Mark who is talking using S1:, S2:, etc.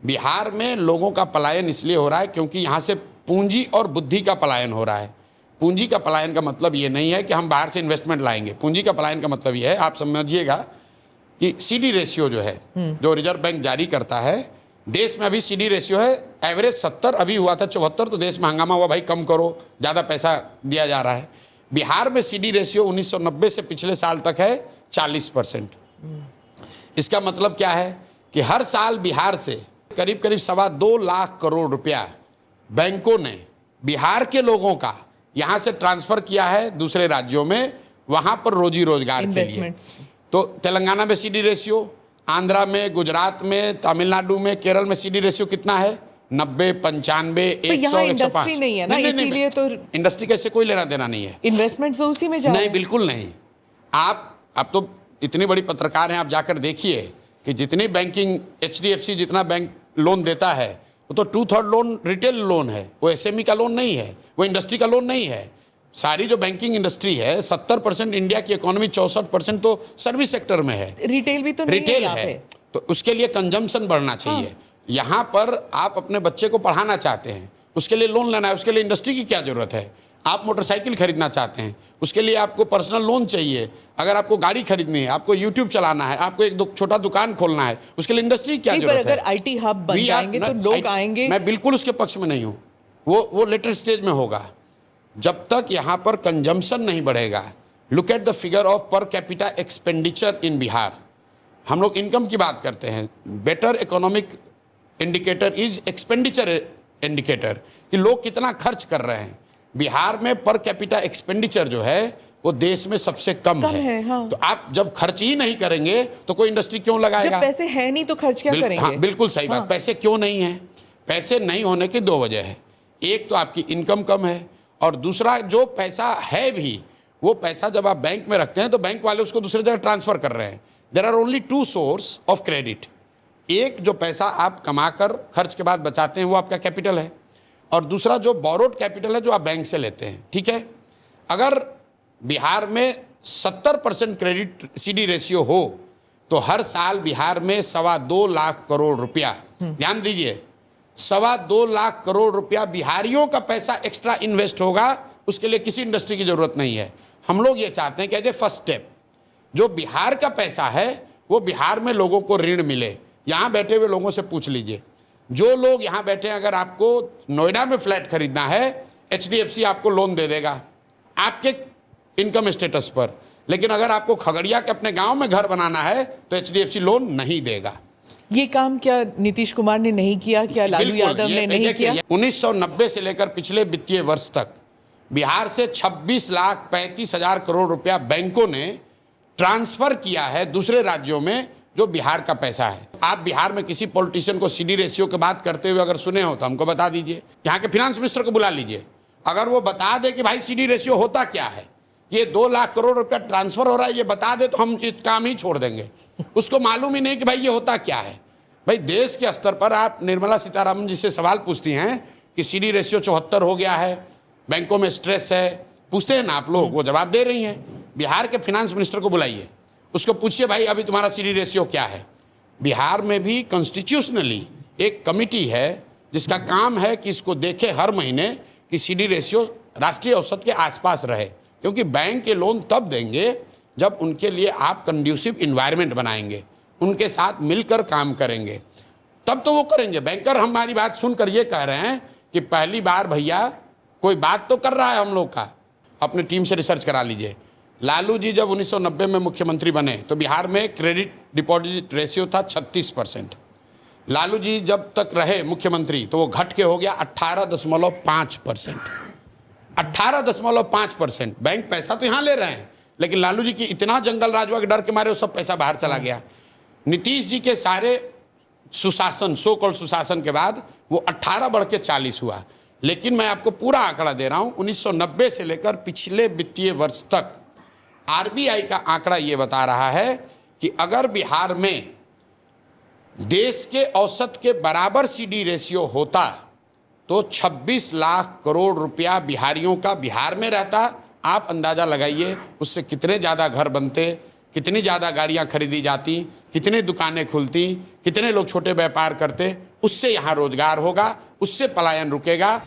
S1: बिहार में लोगों का पलायन इसलिए हो रहा है क्योंकि यहाँ से पूंजी और बुद्धि का पलायन हो रहा है। पूंजी का पलायन का मतलब ये नहीं है कि हम बाहर से इन्वेस्टमेंट लाएंगे। पूंजी का पलायन का मतलब ये है, आप समझिएगा कि सीडी रेशियो जो है जो रिजर्व बैंक जारी करता है, देश में अभी सीडी रेशियो है एवरेज 70, अभी हुआ था 74, तो देश में हंगामा हुआ, भाई कम करो, ज़्यादा पैसा दिया जा रहा है। बिहार में सीडी रेशियो 1990 से पिछले साल तक है 40%। इसका मतलब क्या है कि हर साल बिहार से करीब करीब 2.25 लाख करोड़ रुपया बैंकों ने बिहार के लोगों का यहाँ से ट्रांसफर किया है दूसरे राज्यों में, वहाँ पर रोजी रोजगार के लिए। तो तेलंगाना में सीडी रेशियो, आंध्रा में, गुजरात में, तमिलनाडु में, केरल में सीडी रेशियो कितना है? 90, 95, 100, 105।
S2: इंडस्ट्री नहीं है ना, इसीलिए तो
S1: इंडस्ट्री कैसे कोई लेना देना नहीं है,
S2: इन्वेस्टमेंट तो उसी में जा
S1: नहीं, बिल्कुल नहीं। आप तो इतनी बड़ी पत्रकार हैं, आप जाकर देखिए कि जितनी बैंकिंग HDFC जितना बैंक लोन देता है वो तो 2/3 लोन रिटेल लोन है, वो SME का लोन नहीं है, वो इंडस्ट्री का लोन नहीं है। सारी जो बैंकिंग इंडस्ट्री है 70% इंडिया की इकोनॉमी, 64% तो सर्विस सेक्टर में है,
S2: रिटेल भी तो नहीं
S1: रिटेल है। तो उसके लिए कंजम्पशन बढ़ना चाहिए। यहाँ पर आप अपने बच्चे को पढ़ाना चाहते हैं, उसके लिए लोन लेना है, उसके लिए इंडस्ट्री की क्या जरूरत है? आप मोटरसाइकिल खरीदना चाहते हैं, उसके लिए आपको पर्सनल लोन चाहिए। अगर आपको गाड़ी खरीदनी है, आपको YouTube चलाना है, आपको एक छोटा दुकान खोलना है, उसके लिए इंडस्ट्री की क्या जरूरत है?
S2: अगर IT हब बन जाएंगे तो लोग आएंगे।
S1: मैं बिल्कुल उसके पक्ष में नहीं हूँ, वो लेटर स्टेज में होगा। जब तक यहाँ पर कंजम्पशन नहीं बढ़ेगा, look at the figure of per capita expenditure in Bihar. हम लोग इनकम की बात करते हैं, better economic indicator is expenditure indicator, कि लोग कितना खर्च कर रहे हैं। बिहार में पर कैपिटा एक्सपेंडिचर जो है वो देश में सबसे कम है।
S2: हाँ।
S1: तो आप जब खर्च ही नहीं करेंगे तो कोई इंडस्ट्री क्यों लगाएगा?
S2: जब पैसे है नहीं तो खर्च क्या करेंगे?
S1: हाँ, बिल्कुल सही बात। पैसे क्यों नहीं है? पैसे नहीं होने की 2 वजह है। एक तो आपकी इनकम कम है, और दूसरा जो पैसा है भी, वो पैसा जब आप बैंक में रखते हैं तो बैंक वाले उसको दूसरी जगह ट्रांसफर कर रहे हैं। There are only 2 source of credit. एक जो पैसा आप कमाकर खर्च के बाद बचाते हैं वो आपका कैपिटल है, और दूसरा जो बोरोड कैपिटल है जो आप बैंक से लेते हैं। ठीक है, अगर बिहार में 70% क्रेडिट सीडी रेशियो हो तो हर साल बिहार में 2.25 लाख करोड़ रुपया, ध्यान दीजिए, 2.25 लाख करोड़ रुपया बिहारियों का पैसा एक्स्ट्रा इन्वेस्ट होगा। उसके लिए किसी इंडस्ट्री की जरूरत नहीं है। हम लोग ये चाहते हैं कि एज ए फर्स्ट स्टेप जो बिहार का पैसा है वो बिहार में लोगों को ऋण मिले। यहाँ बैठे हुए लोगों से पूछ लीजिए, जो लोग यहाँ बैठे हैं, अगर आपको नोएडा में फ्लैट खरीदना है, HDFC आपको लोन दे देगा आपके इनकम स्टेटस पर, लेकिन अगर आपको खगड़िया के अपने गांव में घर बनाना है तो HDFC लोन नहीं देगा।
S2: ये काम क्या नीतीश कुमार ने नहीं किया? क्या लालू यादव ने नहीं किया?
S1: 1990 से लेकर पिछले वित्तीय वर्ष तक बिहार से 26,35,000 करोड़ रुपया बैंकों ने ट्रांसफर किया है दूसरे राज्यों में, जो बिहार का पैसा है। आप बिहार में किसी पॉलिटिशियन को सीडी रेशियो की बात करते हुए अगर सुने हो तो हमको बता दीजिए। यहाँ के फिनेंस मिनिस्टर को बुला लीजिए, अगर वो बता दे कि भाई सीडी रेशियो होता क्या है, ये 2 लाख करोड़ रुपया ट्रांसफर हो रहा है, ये बता दे तो हम ये काम ही छोड़ देंगे। उसको मालूम ही नहीं कि भाई ये होता क्या है। भाई देश के स्तर पर आप निर्मला सीतारामन जी से सवाल पूछती हैं कि सीडी रेशियो 74 हो गया है, बैंकों में स्ट्रेस है, पूछते हैं ना आप लोग, वो जवाब दे रही हैं। बिहार के फिनेंस मिनिस्टर को बुलाइए, उसको पूछिए भाई अभी तुम्हारा सीडी रेशियो क्या है। बिहार में भी कॉन्स्टिट्यूशनली एक कमिटी है जिसका काम है कि इसको देखे हर महीने कि सीडी रेशियो राष्ट्रीय औसत के आसपास रहे, क्योंकि बैंक के लोन तब देंगे जब उनके लिए आप कंड्यूसिव इन्वायरमेंट बनाएंगे, उनके साथ मिलकर काम करेंगे, तब तो वो करेंगे। बैंकर हमारी बात सुनकर ये कह रहे हैं कि पहली बार भैया कोई बात तो कर रहा है हम लोग का। अपनी टीम से रिसर्च करा लीजिए। लालू जी जब 1990 में मुख्यमंत्री बने तो बिहार में क्रेडिट डिपॉजिट रेशियो था 36%। लालू जी जब तक रहे मुख्यमंत्री तो वो घट के हो गया 18.5%। 18.5%। बैंक पैसा तो यहाँ ले रहे हैं, लेकिन लालू जी की इतना जंगल राज हुआ कि डर के मारे वो सब पैसा बाहर चला गया। नीतीश जी के सारे सुशासन, सो कॉल्ड सुशासन के बाद वो 18 बढ़ के 40 हुआ। लेकिन मैं आपको पूरा आंकड़ा दे रहा हूँ, 1990 से लेकर पिछले वित्तीय वर्ष तक RBI का आंकड़ा ये बता रहा है कि अगर बिहार में देश के औसत के बराबर सीडी रेशियो होता तो 26 लाख करोड़ रुपया बिहारियों का बिहार में रहता। आप अंदाज़ा लगाइए उससे कितने ज़्यादा घर बनते, कितनी ज़्यादा गाड़ियाँ खरीदी जाती, कितनी दुकानें खुलती, कितने लोग छोटे व्यापार करते। उससे यहाँ रोजगार होगा, उससे पलायन रुकेगा।